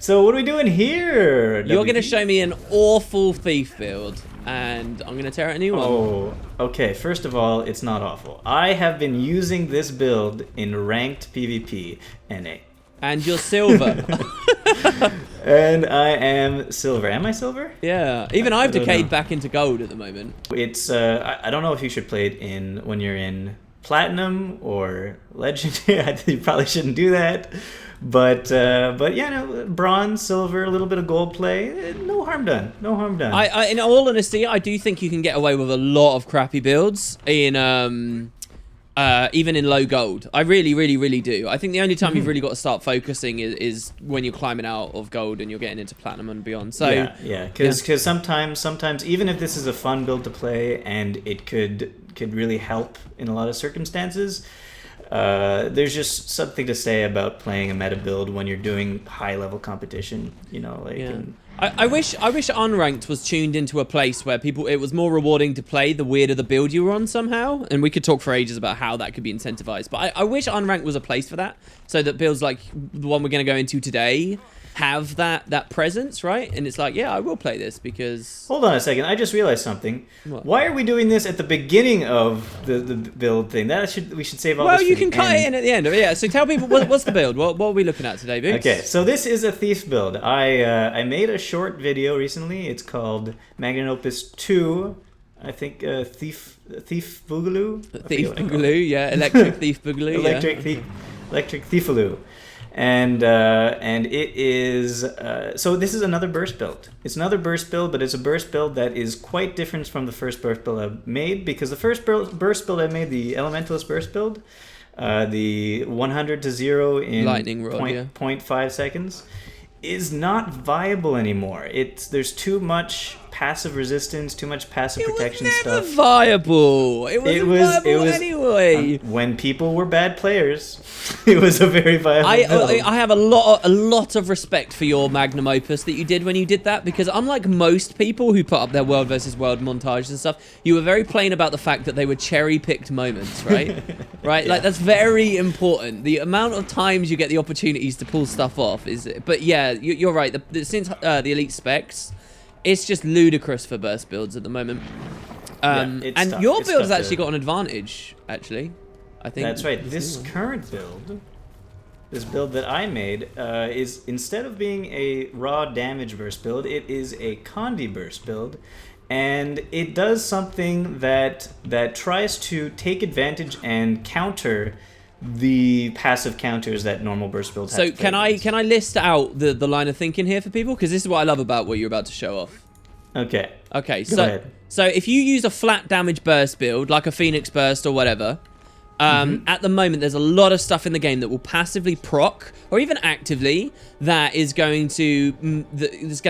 So what are we doing here? You're going to WP? show me an awful thief build, and I'm going to tear out a new one. Oh, okay. First of all, it's not awful. I have been using this build in ranked PvP NA. And you're silver. And I am silver. Am I silver? Yeah. Even I've don't decayed know. back into gold at the moment. It's I don't know if you should play it in when you're in platinum or legendary. You probably shouldn't do that. But yeah, no, bronze, silver, a little bit of gold play. No harm done. No harm done. I in all honesty, I do think you can get away with a lot of crappy builds in even in low gold. I really do. I think the only time you've really got to start focusing is when you're climbing out of gold and you're getting into platinum and beyond. So yeah, because sometimes even if this is a fun build to play and it could really help in a lot of circumstances, there's just something to say about playing a meta build when you're doing high level competition. You know, like. Yeah. I wish unranked was tuned into a place where it was more rewarding to play the weirder the build you were on somehow, and we could talk for ages about how that could be incentivized. But I wish unranked was a place for that, so that builds like the one we're going to go into today have that presence, right? And it's like, yeah, I will play this because... Hold on a second. I just realized something. What? Why are we doing this at the beginning of the build thing? We should save all Well, this for you the can cut end. it in at the end. Yeah, so tell people, what's the build? What are we looking at today, Boots? Okay, so this is a thief build. I made a short video recently. It's called Magnum Opus 2. I think Thief Boogaloo? Thief Boogaloo, yeah. Electric Thief Boogaloo, Electric Thiefaloo. And it is so this is another burst build. It's another burst build, but it's a burst build that is quite different from the first burst build I made, because the first burst build I made, the Elementalist burst build, the 100 to 0 in Lightning rod, 0.5 seconds, is not viable anymore. There's too much passive resistance, too much passive protection stuff. It was never stuff. viable. It was viable anyway. When people were bad players, it was a very viable build. I have a lot of respect for your magnum opus that you did when you did that, because unlike most people who put up their world versus world montages and stuff, you were very plain about the fact that they were cherry-picked moments, right? Right? Yeah. Like, that's very important. The amount of times you get the opportunities to pull stuff off is... But yeah, you're right. Since the elite specs... It's just ludicrous for burst builds at the moment. And tough. Your build has actually got an advantage, actually. I think. That's right. This current build, this build that I made, is, instead of being a raw damage burst build, it is a Condi burst build. And it does something that tries to take advantage and counter the passive counters that normal burst builds have. So can I list out the line of thinking here for people? Because this is what I love about what you're about to show off. Okay. Okay, Go ahead. So if you use a flat damage burst build, like a Phoenix burst or whatever, at the moment there's a lot of stuff in the game that will passively proc, or even actively, that is going to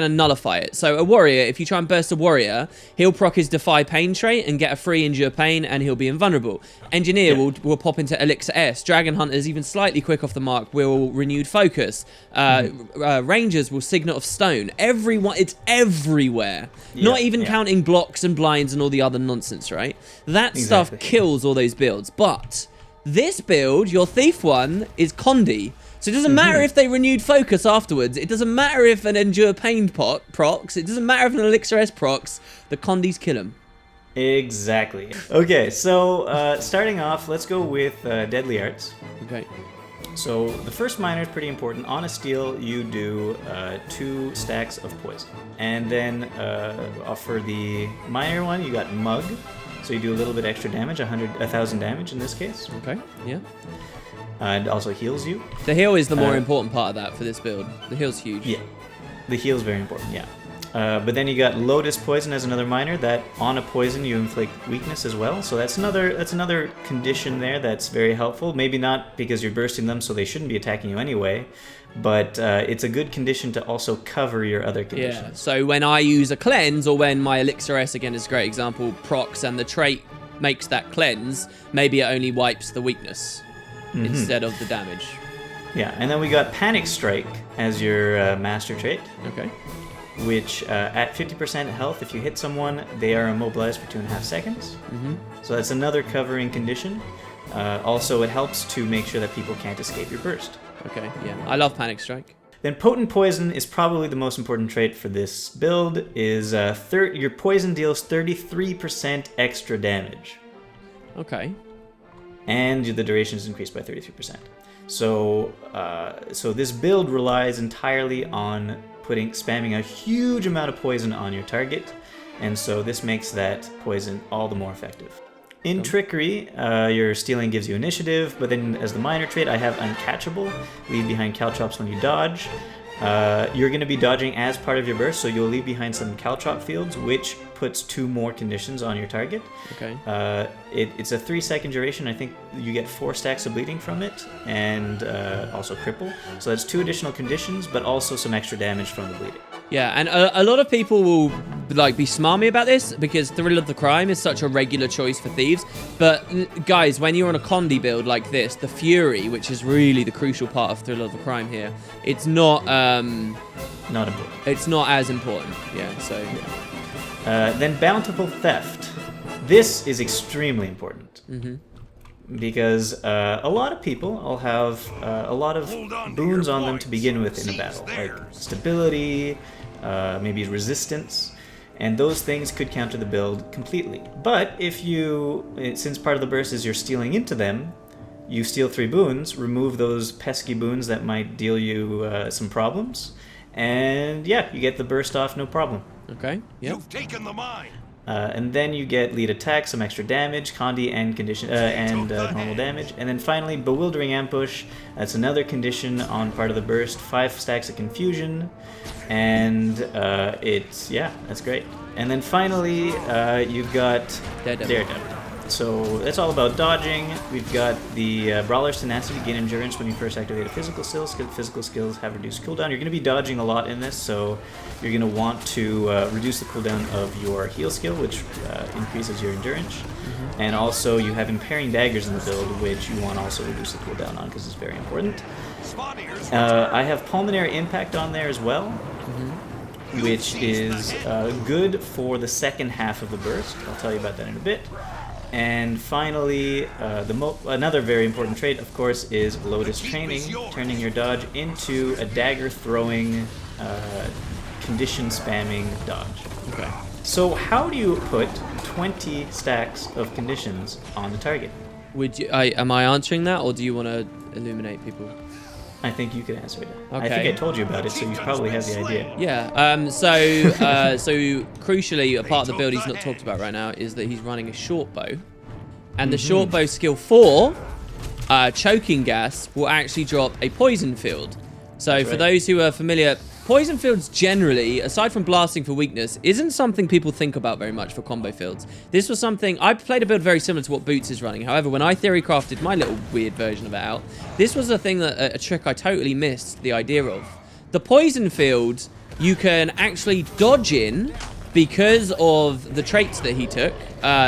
nullify it. So a warrior, if you try and burst a warrior, he'll proc his Defy Pain trait and get a free Endure Pain, and he'll be invulnerable. Engineer will pop into Elixir S. Dragon Hunters, even slightly quick off the mark, will Renewed Focus. Rangers will Signet of Stone. It's everywhere. Not even counting blocks and blinds and all the other nonsense, right? That stuff kills all those builds. But this build, your Thief one, is Condi. So it doesn't matter if they Renewed Focus afterwards. It doesn't matter if an Endure Pain procs. It doesn't matter if an Elixir S procs. The Condis kill him. Exactly. Okay, so starting off, let's go with Deadly Arts. Okay. So the first minor is pretty important. On a steal, you do 2 stacks of poison. And then for the minor one, you got Mug. So you do a little bit extra damage, 1,000 damage in this case. Okay, yeah. And also heals you. The heal is the more important part of that for this build. The heal's huge. Yeah, the heal is very important, yeah. But then you got Lotus Poison as another minor, that on a poison you inflict weakness as well. So that's another condition there that's very helpful. Maybe not because you're bursting them, so they shouldn't be attacking you anyway. But it's a good condition to also cover your other conditions. Yeah, so when I use a cleanse, or when my Elixir S, again is a great example, procs and the trait makes that cleanse, maybe it only wipes the weakness instead of the damage. Yeah, and then we got Panic Strike as your master trait. Okay. Which at 50% health, if you hit someone, they are immobilized for 2.5 seconds. So that's another covering condition. Also, it helps to make sure that people can't escape your burst. Okay, yeah. I love Panic Strike. Then Potent Poison is probably the most important trait for this build. Is your poison deals 33% extra damage. Okay. And the duration is increased by 33%. So this build relies entirely on spamming a huge amount of poison on your target, and so this makes that poison all the more effective. In Trickery, your stealing gives you initiative, but then as the minor trait, I have Uncatchable, leave behind caltrops when you dodge. You're going to be dodging as part of your burst, so you'll leave behind some caltrop fields, which puts 2 more conditions on your target. Okay. It's a 3-second duration. I think you get 4 stacks of bleeding from it, and also cripple. So that's 2 additional conditions, but also some extra damage from the bleeding. Yeah, and a lot of people will like be smarmy about this because Thrill of the Crime is such a regular choice for thieves. But guys, when you're on a Condi build like this, the Fury, which is really the crucial part of Thrill of the Crime here, it's not not important. It's not as important. Yeah. So. Then Bountiful Theft. This is extremely important. Because a lot of people will have a lot of boons on them to begin with in a battle, like stability, maybe resistance, and those things could counter the build completely. But if since part of the burst is you're stealing into them, you steal 3 boons, remove those pesky boons that might deal you some problems, and yeah, you get the burst off no problem. Okay. Yep. You've taken the mine. And then you get lead attack, some extra damage, Condi and condition normal damage, and then finally Bewildering Ambush. That's another condition on part of the burst. 5 stacks of confusion, and that's great. And then finally you've got Daredevil. So that's all about dodging. We've got the Brawler's Tenacity, gain endurance when you first activate a physical skill. Physical skills have reduced cooldown. You're going to be dodging a lot in this, so you're going to want to reduce the cooldown of your heal skill, which increases your endurance. And also you have Impairing Daggers in the build, which you want to also reduce the cooldown on because it's very important. I have Pulmonary Impact on there as well, which is good for the second half of the burst. I'll tell you about that in a bit. And finally, another very important trait, of course, is Lotus Training, turning your dodge into a dagger-throwing, condition-spamming dodge. Okay. So how do you put 20 stacks of conditions on the target? Am I answering that, or do you want to illuminate people? I think you could answer it. Okay. I think I told you about it, so you probably have the idea. Yeah. So crucially, a part of the build he's not talked about right now is that he's running a short bow, and the short bow skill 4, choking gas, will actually drop a poison field. So for those who are familiar, poison fields generally, aside from blasting for weakness, isn't something people think about very much for combo fields. This was something, I played a build very similar to what Boots is running. However, when I theory crafted my little weird version of it out, this was a thing that, a trick I totally missed the idea of. The poison field, you can actually dodge in because of the traits that he took,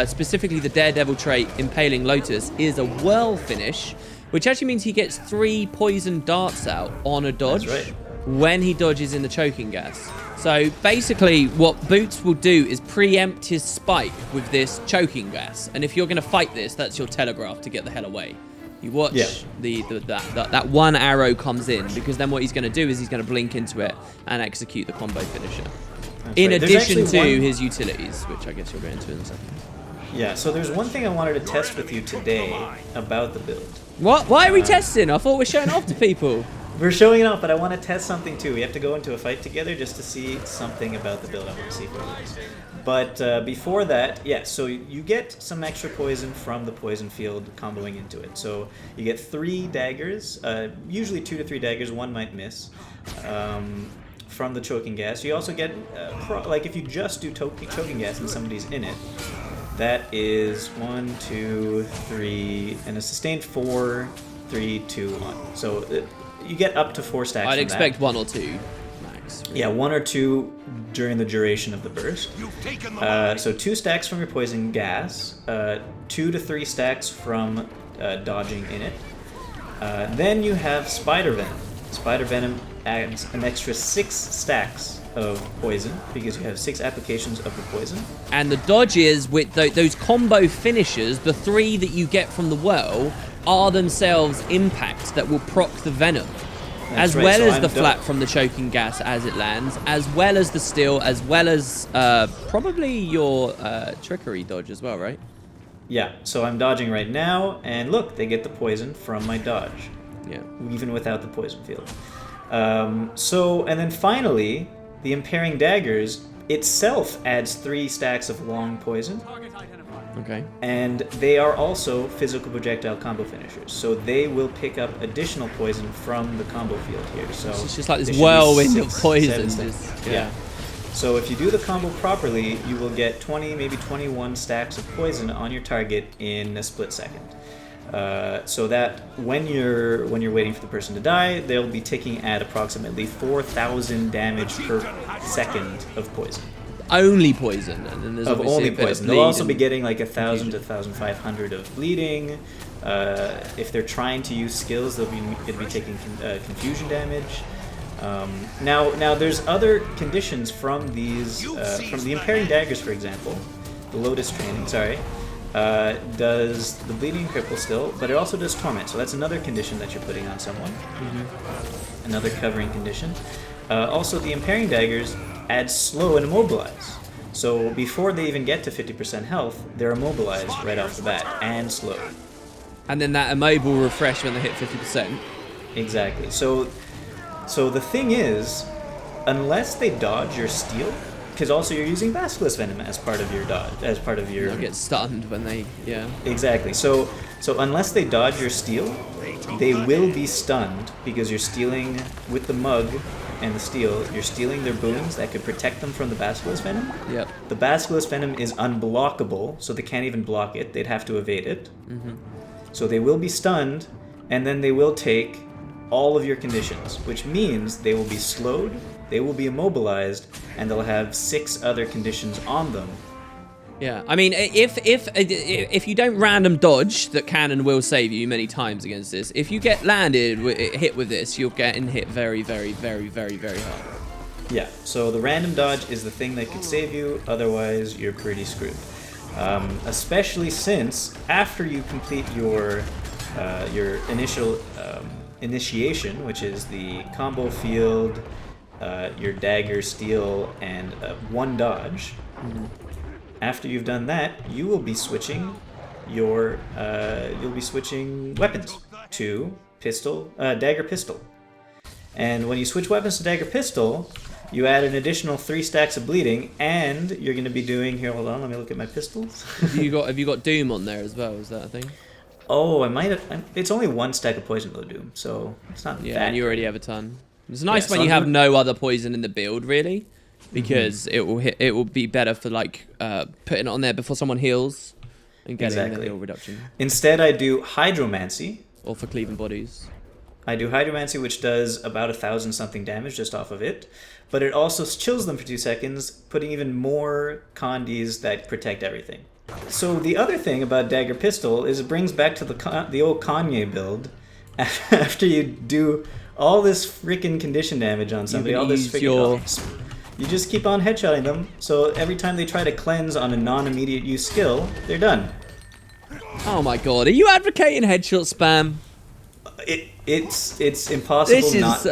specifically the Daredevil trait, Impaling Lotus, is a whirl finish, which actually means he gets 3 poison darts out on a dodge. That's right. When he dodges in the choking gas. So basically what Boots will do is preempt his spike with this choking gas, and if you're going to fight this, that's your telegraph to get the hell away. You watch that one arrow comes in, because then what he's going to do is he's going to blink into it and execute the combo finisher. In addition to his utilities, which I guess you'll go into in a second. Yeah, so there's one thing I wanted to test with you today about the build. What? Why are we testing? I thought we're showing off to people. We're showing it off, but I want to test something too. We have to go into a fight together just to see something about the build. I want to see if it works. But before that, so you get some extra poison from the poison field comboing into it. So you get 3 daggers, usually 2 to 3 daggers, 1 might miss, from the choking gas. You also get, if you just do choking gas and somebody's in it, that is 1, 2, 3, and a sustained 4, 3, 2, 1. So you get up to 4 stacks. I'd expect 1 or 2 max. Really. Yeah, 1 or 2 during the duration of the burst. So 2 stacks from your poison gas, 2 to 3 stacks from dodging in it. Then you have Spider Venom. Spider Venom adds an extra 6 stacks of poison because you have 6 applications of the poison. And the dodges with those combo finishers, the 3 that you get from the well, are themselves impacts that will proc the venom. as right, well so as I'm the flat from the choking gas as it lands, as well as the steel, as well as probably your trickery dodge as well, right? Yeah, so I'm dodging right now, and look, they get the poison from my dodge. Yeah. Even without the poison field. And then finally, the Impairing Daggers itself adds 3 stacks of long poison. Okay. And they are also physical projectile combo finishers, so they will pick up additional poison from the combo field here. So it's just like there this should be whirlwind of 6, poison. 7 Just, yeah. So if you do the combo properly, you will get 20, maybe 21 stacks of poison on your target in a split second. So that when you're waiting for the person to die, they'll be ticking at approximately 4,000 damage per second of poison. Only poison, and then there's Of obviously only a bit poison. of They'll also bleed be getting like 1,000 confusion. to 1,500 of bleeding. If they're trying to use skills, they'll be taking confusion damage. Now there's other conditions from these, from the Impairing Daggers, for example. The Lotus Training, does the bleeding and cripple still, but it also does torment. So that's another condition that you're putting on someone. Another covering condition. Also, the Impairing Daggers add slow and immobilize. So before they even get to 50% health, they're immobilized right off the bat and slow. And then that immobile refresh when they hit 50%. Exactly. So the thing is, unless they dodge your steal, because also you're using Basilisk Venom as part of your dodge, as part of your. They'll get stunned when they, yeah. Exactly. So unless they dodge your steal, they will be stunned because you're stealing with the mug and the steel. You're stealing their boons that could protect them from the Basilisk Venom. Yep. The Basilisk Venom is unblockable, so they can't even block it. They'd have to evade it. So they will be stunned, and then they will take all of your conditions, which means they will be slowed, they will be immobilized, and they'll have 6 other conditions on them. Yeah, I mean, if you don't random dodge, that can and will save you many times against this. If you get hit with this, you're getting hit very, very, very, very, very hard. Yeah, so the random dodge is the thing that could save you, otherwise you're pretty screwed. Especially since after you complete your initial initiation, which is the combo field, your dagger, steel, and 1 dodge. After you've done that, you will be switching weapons to dagger pistol. And when you switch weapons to dagger pistol, you add an additional 3 stacks of bleeding, and you're going to be doing here. Hold on, let me look at my pistols. Have you got Doom on there as well? Is that a thing? Oh, I might have. It's only 1 stack of poison though, Doom, so it's not that. Yeah, and you already have a ton. It's nice Yeah, when so you I'm have gonna- no other poison in the build, really, because it will be better for like putting it on there before someone heals and getting the Exactly. heal reduction, Instead, I do Hydromancy. or for cleaving bodies. I do Hydromancy, which does about 1,000 something damage just off of it, but it also chills them for 2 seconds, putting even more condies that protect everything. So the other thing about Dagger Pistol is it brings back to the old Kanye build. After you do all this freaking condition damage on somebody, all this you just keep on headshotting them, so every time they try to cleanse on a non-immediate use skill, they're done. Oh my god, are you advocating headshot spam? It's impossible This is not...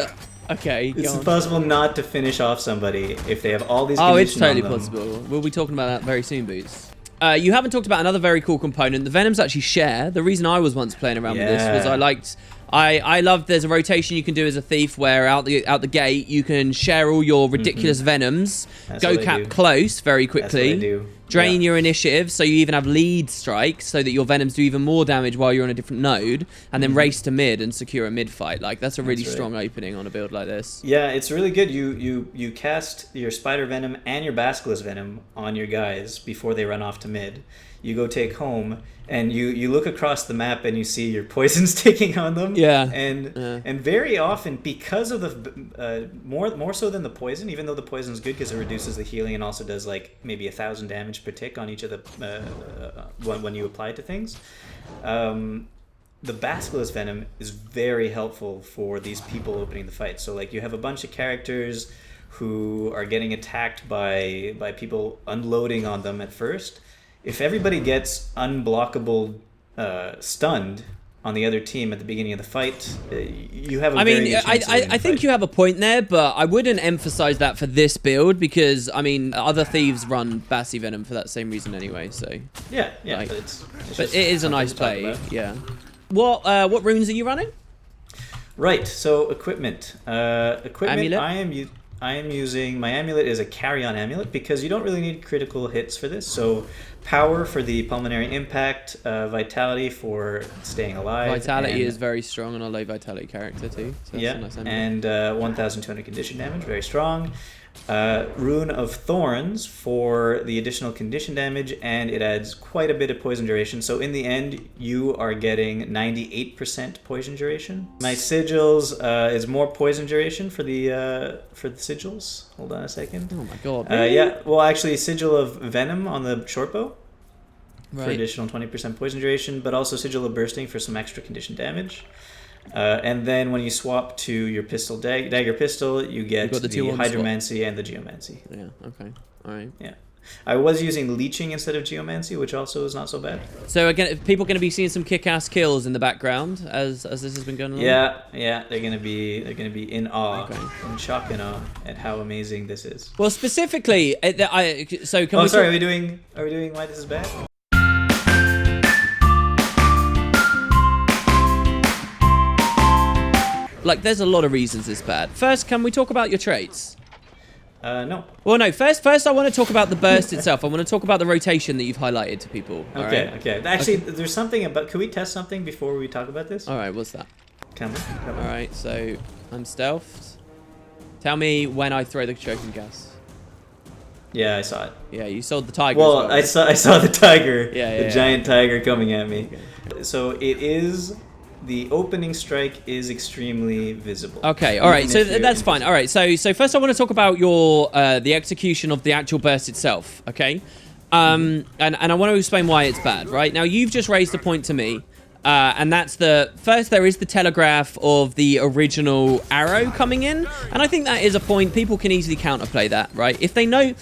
okay. It's Go on. impossible not to finish off somebody if they have all these Oh, it's conditions on totally them. possible. We'll be talking about that very soon, Boots. You haven't talked about another very cool component. The Venoms actually share. The reason I was once playing around with this was I loved there's a rotation you can do as a thief where out the gate you can share all your ridiculous Venoms, That's go what I cap do. close very That's what quickly, I do. drain Yeah. your initiative so you even have lead strikes so that your Venoms do even more damage while you're on a different node, and then race to mid and secure a mid fight. Like that's a really That's right. strong opening on a build like this. Yeah, it's really good. You cast your Spider Venom and your Basilisk Venom on your guys before they run off to mid. You go take home, and you look across the map and you see your poisons taking on them. Yeah. And very often, because of the more so than the poison, even though the poison is good because it reduces the healing and also does like maybe 1,000 damage per tick on each of the when you apply it to things. The Basilisk Venom is very helpful for these people opening the fight. So like you have a bunch of characters who are getting attacked by people unloading on them at first. If everybody gets unblockable stunned on the other team at the beginning of the fight, you have a I very mean, good chance of winning I the think fight. you have a point there, but I wouldn't emphasize that for this build because, I mean, other thieves run Bassy Venom for that same reason anyway, so... Yeah, like, but it's But just it is a something nice to talk play, about. yeah. What runes are you running? Right, so equipment. Equipment, Amulet? I am using, my amulet is a carry-on amulet because you don't really need critical hits for this. So power for the pulmonary impact, vitality for staying alive. Vitality and, is very strong on a low vitality character too. So that's yeah, a nice amulet. and 1,200 condition damage, very strong. Rune of Thorns for the additional condition damage, and it adds quite a bit of poison duration. So in the end, you are getting 98% poison duration. My sigils is more poison duration for the sigils. Hold on a second. Oh my god. Really? Yeah, well, actually, sigil of venom on the short bow for Right. additional 20% poison duration, but also sigil of bursting for some extra condition damage. And then when you swap to your pistol dagger pistol, you get got the, the 2-1 swap. hydromancy and the geomancy. Yeah, okay. Alright. Yeah, I was using leeching instead of geomancy, which also is not so bad. So again, are people going to be seeing some kick-ass kills in the background as this has been going on? Yeah, they're gonna be in awe, Okay. in shock and awe at how amazing this is. Well, specifically, so can Oh, we sorry, talk- are we doing why this is bad? like, there's a lot of reasons it's bad. First, can we talk about your traits? No. Well, no. First, I want to talk about the burst itself. I want to talk about the rotation that you've highlighted to people. Okay, alright? okay. Actually, there's something about. Can we test something before we talk about this? All right, what's that? Come on. All right, so I'm stealthed. Tell me when I throw the choking gas. Yeah, I saw it. Yeah, you sold the tiger. Well, as well. I saw the tiger, Yeah, the yeah. giant tiger coming at me. Okay. So it is. The opening strike is extremely visible. Okay, all right, Even so if you're that's fine. All right, so first I want to talk about your the execution of the actual burst itself. Okay, and I want to explain why it's bad. Right now, you've just raised a point to me. And that's first there is the telegraph of the original arrow coming in, and I think that is a point people can easily counterplay that, right? If they know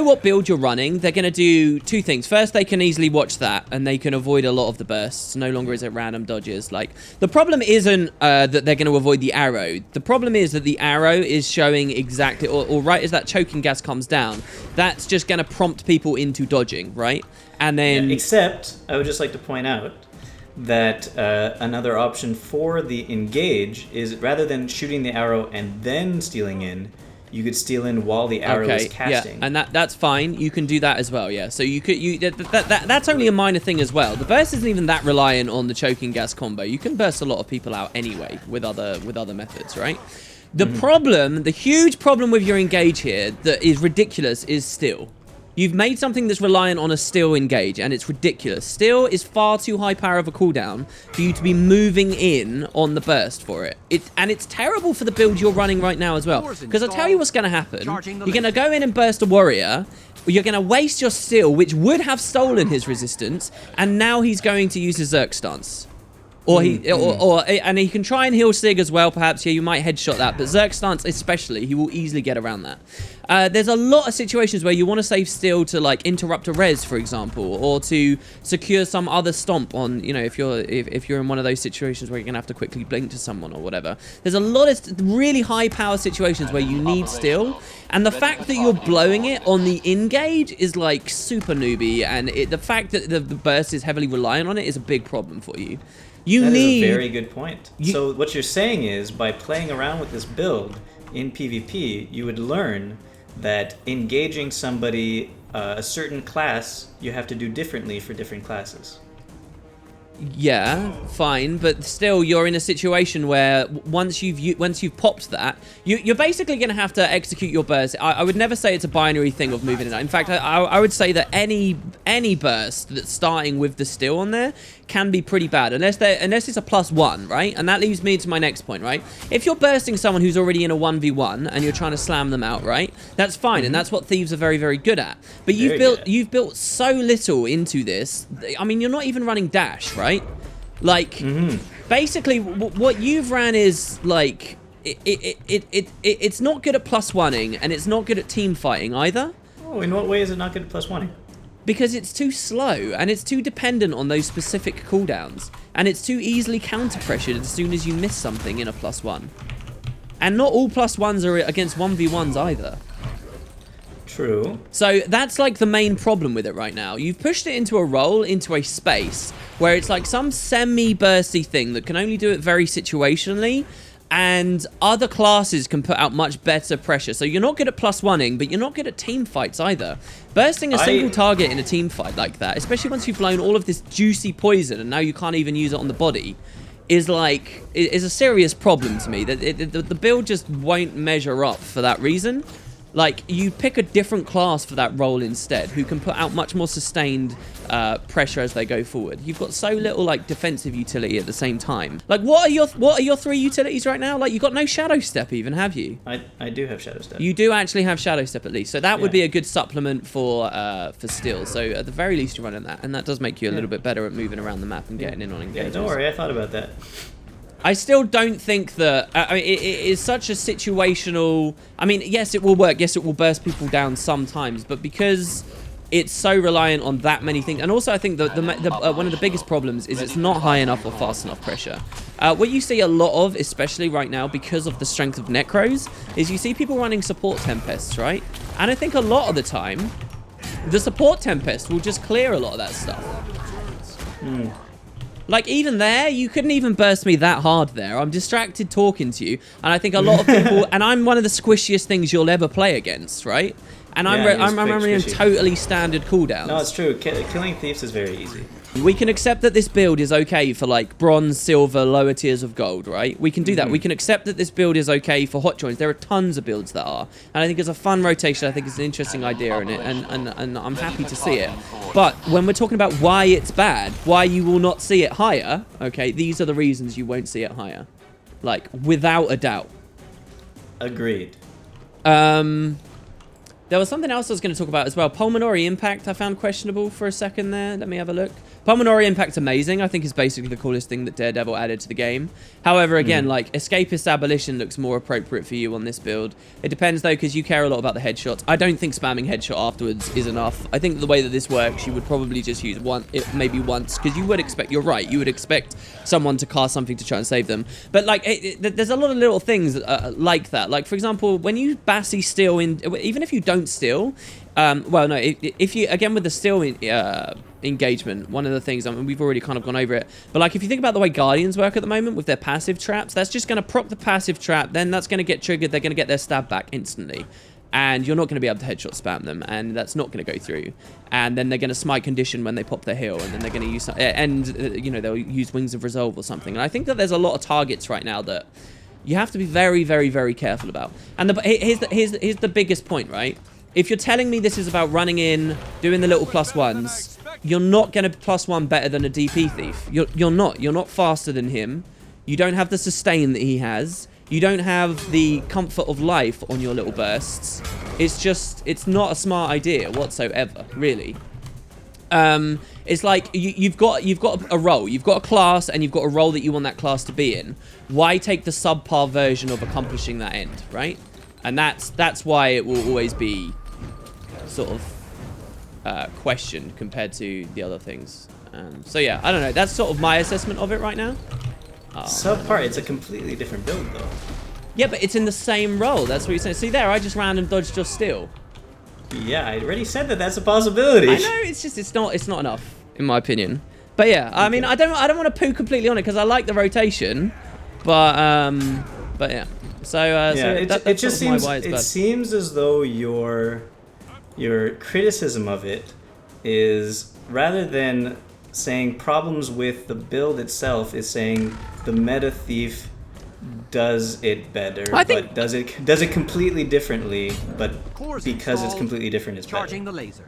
what build you're running, they're going to do two things. First, they can easily watch that, and they can avoid a lot of the bursts. No longer is it random dodges. Like, the problem isn't that they're going to avoid the arrow. The problem is that the arrow is showing exactly, or right as that choking gas comes down, that's just going to prompt people into dodging, right? And then... Yeah, except, I would just like to point out that another option for the engage is rather than shooting the arrow and then stealing in, you could steal in while the arrow is casting. Yeah, and that's fine. You can do that as well. Yeah, so you could that's only a minor thing as well. The burst isn't even that reliant on the choking gas combo. You can burst a lot of people out anyway with other methods, right? The problem, the huge problem with your engage here that is ridiculous is still. You've made something that's reliant on a still engage, and it's ridiculous. Still is far too high power of a cooldown for you to be moving in on the burst for it. And it's terrible for the build you're running right now as well. Because I'll tell you what's going to happen. You're going to go in and burst a warrior. You're going to waste your still, which would have stolen his resistance, and now he's going to use his Zerk stance. And he can try and heal Sig as well, perhaps. Yeah, you might headshot that, but Zerk stance especially, he will easily get around that. There's a lot of situations where you want to save still to like interrupt a res, for example, or to secure some other stomp on, you know, if you're in one of those situations where you're gonna have to quickly blink to someone or whatever. There's a lot of really high power situations where you need still, and the fact that you're blowing it on the engage is like super newbie, and the fact that the burst is heavily reliant on it is a big problem for you. That is a very good point. So what you're saying is, by playing around with this build in PvP, you would learn that engaging somebody a certain class, you have to do differently for different classes. Yeah, fine, but still, you're in a situation where once you've popped that, you're basically going to have to execute your burst. I would never say it's a binary thing of moving it out. In fact, I would say that any burst that's starting with the still on there can be pretty bad, unless it's a +1, right? And that leads me to my next point, right? If you're bursting someone who's already in a 1v1 and you're trying to slam them out, right? That's fine, and that's what thieves are very, very good at. But you've built so little into this. I mean, you're not even running dash, right? Like, basically, what you've ran is like it's not good at +1ing, and it's not good at team fighting either. Oh, in what way is it not good at +1ing? Because it's too slow, and it's too dependent on those specific cooldowns, and it's too easily counter-pressured as soon as you miss something in a +1. And not all +1s are against 1v1s either. True. So that's like the main problem with it right now. You've pushed it into a role, into a space, where it's like some semi-bursty thing that can only do it very situationally, and other classes can put out much better pressure. So you're not good at +1ing, but you're not good at team fights either. Bursting a single target in a team fight like that, especially once you've blown all of this juicy poison and now you can't even use it on the body, is a serious problem to me. The build just won't measure up for that reason. Like, you pick a different class for that role instead, who can put out much more sustained pressure as they go forward. You've got so little, like, defensive utility at the same time. Like, what are your 3 utilities right now? Like, you've got no Shadow Step even, have you? I do have Shadow Step. You do actually have Shadow Step at least. So that would be a good supplement for Steel. So at the very least you're running that. And that does make you a little bit better at moving around the map and getting in on engagements. Yeah, don't worry, I thought about that. I still don't think that... I mean, it is such a situational... I mean, yes, it will work. Yes, it will burst people down sometimes. But because it's so reliant on that many things... And also, I think that one of the biggest problems is it's not high enough or fast enough pressure. What you see a lot of, especially right now, because of the strength of Necros, is you see people running support Tempests, right? And I think a lot of the time, the support Tempest will just clear a lot of that stuff. Like, even there, you couldn't even burst me that hard there. I'm distracted talking to you. And I think a lot of people... And I'm one of the squishiest things you'll ever play against, right? And I'm running totally standard cooldowns. No, it's true. Killing Thieves is very easy. We can accept that this build is okay for, like, bronze, silver, lower tiers of gold, right? We can do that. We can accept that this build is okay for hot joins. There are tons of builds that are. And I think it's a fun rotation. I think it's an interesting idea in it, and I'm happy to see it. But when we're talking about why it's bad, why you will not see it higher, okay, these are the reasons you won't see it higher. Like, without a doubt. Agreed. There was something else I was going to talk about as well. Pulmonary Impact I found questionable for a second there. Let me have a look. Pulmonary Impact's amazing. I think it's basically the coolest thing that Daredevil added to the game. However, again, like, Escapist Abolition looks more appropriate for you on this build. It depends, though, because you care a lot about the headshots. I don't think spamming headshot afterwards is enough. I think the way that this works, you would probably just use maybe once, because you would expect, you're right, you would expect someone to cast something to try and save them. But, like, there's a lot of little things like that. Like, for example, when you Bassy steal in, even if you don't steal, well, no, if you, again, with the steal engagement, one of the things, I mean, we've already kind of gone over it, but like, if you think about the way Guardians work at the moment with their passive traps, that's just going to proc the passive trap, then that's going to get triggered, they're going to get their stab back instantly, and you're not going to be able to headshot spam them, and that's not going to go through, and then they're going to smite condition when they pop their heal, and then they're going to use, you know, they'll use Wings of Resolve or something, and I think that there's a lot of targets right now that you have to be very, very, very careful about, and here's the biggest point, right? If you're telling me this is about running in, doing the little +1s, you're not going to +1 better than a DP Thief. You're not. You're not faster than him. You don't have the sustain that he has. You don't have the comfort of life on your little bursts. It's not a smart idea whatsoever, really. It's like you've got a role, you've got a class, and you've got a role that you want that class to be in. Why take the subpar version of accomplishing that end, right? And that's why it will always be sort of questioned compared to the other things. So yeah, I don't know. That's sort of my assessment of it right now. Subpar, it's a completely different build though. Yeah, but it's in the same role. That's what you're saying. See there, I just random dodged your steal. Yeah, I already said that that's a possibility. I know, it's just it's not enough in my opinion. But yeah, I mean, I don't want to poo completely on it because I like the rotation, but yeah. So yeah, it just seems why it's bad. It seems as though your criticism of it is, rather than saying problems with the build itself, is saying the meta thief does it better, but does it completely differently, but because it's completely different is better. Charging the laser.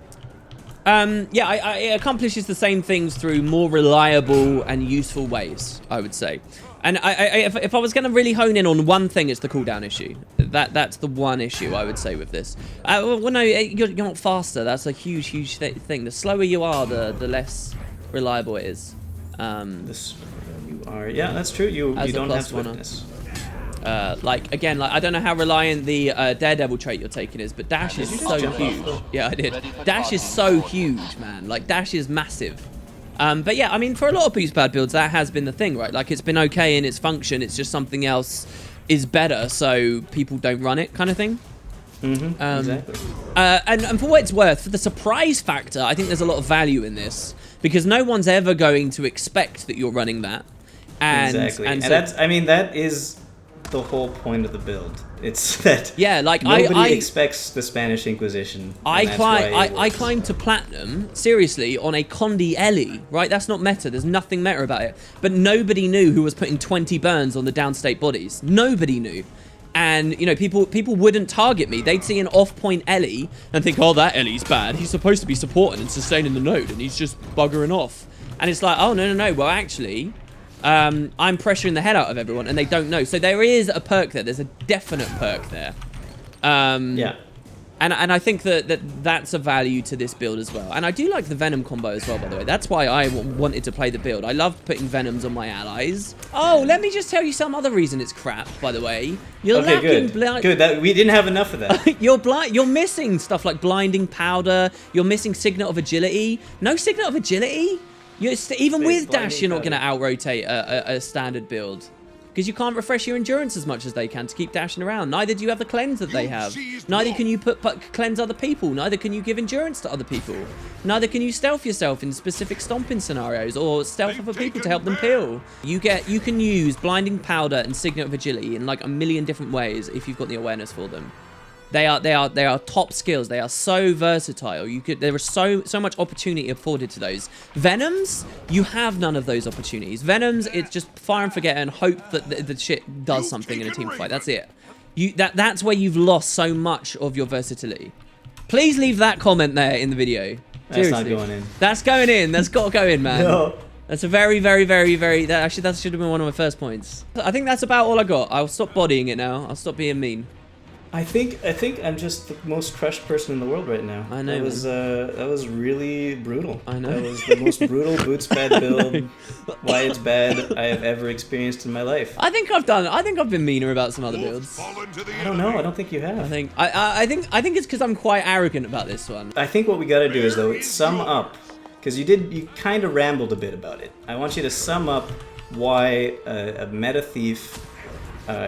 Yeah, it accomplishes the same things through more reliable and useful ways, I would say. And if I was going to really hone in on one thing, it's the cooldown issue. That's the one issue I would say with this. Well, no, you're not faster. That's a huge thing. The slower you are, the less reliable it is. The slower you are, yeah, that's true. You don't have swiftness. Like again, like I don't know how reliant the Daredevil trait you're taking is, but dash is so huge. Yeah, I did. Dash is so huge, man. Like dash is massive. But yeah, I mean, for a lot of boost pad builds, that has been the thing, right? Like it's been okay in its function. It's just something else is better, so people don't run it, kind of thing. Exactly. And for what it's worth, for the surprise factor, I think there's a lot of value in this because no one's ever going to expect that you're running that. Exactly. And so, that's, I mean, that is the whole point of the build. It's that nobody expects the Spanish Inquisition. I climbed to platinum, seriously, on a Condi Ellie, right? That's not meta. There's nothing meta about it. But nobody knew who was putting 20 burns on the downstate bodies. Nobody knew. And, you know, people wouldn't target me. They'd see an off-point Ellie and think, oh, that Ellie's bad. He's supposed to be supporting and sustaining the node, and he's just buggering off. And it's like, oh, no. Well, actually, I'm pressuring the hell out of everyone, and they don't know. So there is a perk there. There's a definite perk there. Yeah. And I think that's a value to this build as well. And I do like the Venom combo as well, by the way. That's why I wanted to play the build. I love putting Venoms on my allies. Oh, let me just tell you some other reason it's crap, by the way. You're lacking good. We didn't have enough of that. You're missing stuff like Blinding Powder. You're missing Signet of Agility. No Signet of Agility? Even with Dash, you're not going to out-rotate a standard build. Because you can't refresh your endurance as much as they can to keep dashing around. Neither do you have the cleanse that they have. Neither can you cleanse other people. Neither can you give endurance to other people. Neither can you stealth yourself in specific stomping scenarios or stealth other people to help them peel. You can use Blinding Powder and Signet of Agility in like a million different ways if you've got the awareness for them. They are top skills. They are so versatile. There is so much opportunity afforded to those. Venoms, you have none of those opportunities. Venoms, it's just fire and forget and hope that the shit does something in a team fight. That's it. That's where you've lost so much of your versatility. Please leave that comment there in the video. Seriously. That's not going in. That's going in. That's got to go in, man. No. That's a very, very, very, very... that should have been one of my first points. I think that's about all I got. I'll stop bodying it now. I'll stop being mean. I think I'm just the most crushed person in the world right now. I know. That was really brutal. I know. That was the most brutal boots pad build. Why it's bad I have ever experienced in my life. I think I've been meaner about some other builds. I don't know. I don't think you have. I think it's because I'm quite arrogant about this one. I think what we got to do is though sum up, because you kind of rambled a bit about it. I want you to sum up why a meta thief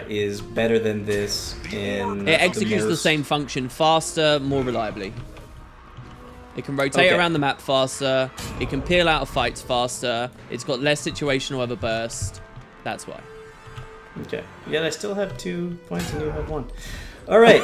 is better than this in... It executes the same function faster, more reliably. It can rotate around the map faster. It can peel out of fights faster. It's got less situational of a burst. That's why. Okay. Yet I still have 2 points and you have 1. All right.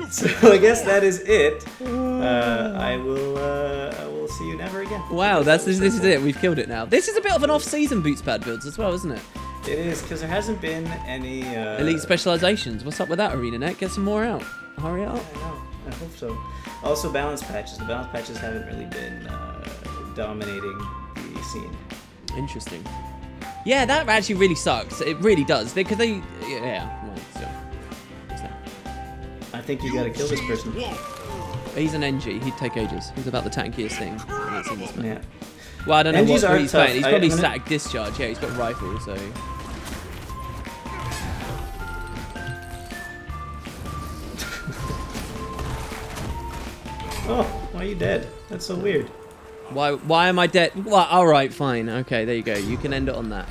So I guess that is it. I will see you never again. Wow, this is it. We've killed it now. This is a bit of an off-season boots pad builds as well, isn't it? It is, because there hasn't been any... Elite specializations. What's up with that, Arenanet? Get some more out. Hurry up. I know. I hope so. Also, balance patches. The balance patches haven't really been dominating the scene. Interesting. Yeah, that actually really sucks. It really does. Because they... Yeah, well, still. I think you gotta kill this person. He's an NG. He'd take ages. He's about the tankiest thing that's in this map. Yeah. Well, I don't know NGs what he's playing. He's probably gonna... static discharge. Yeah, he's got rifle, so... Oh, why are you dead? That's so weird. Why am I dead? Well, alright, fine. Okay, there you go. You can end it on that.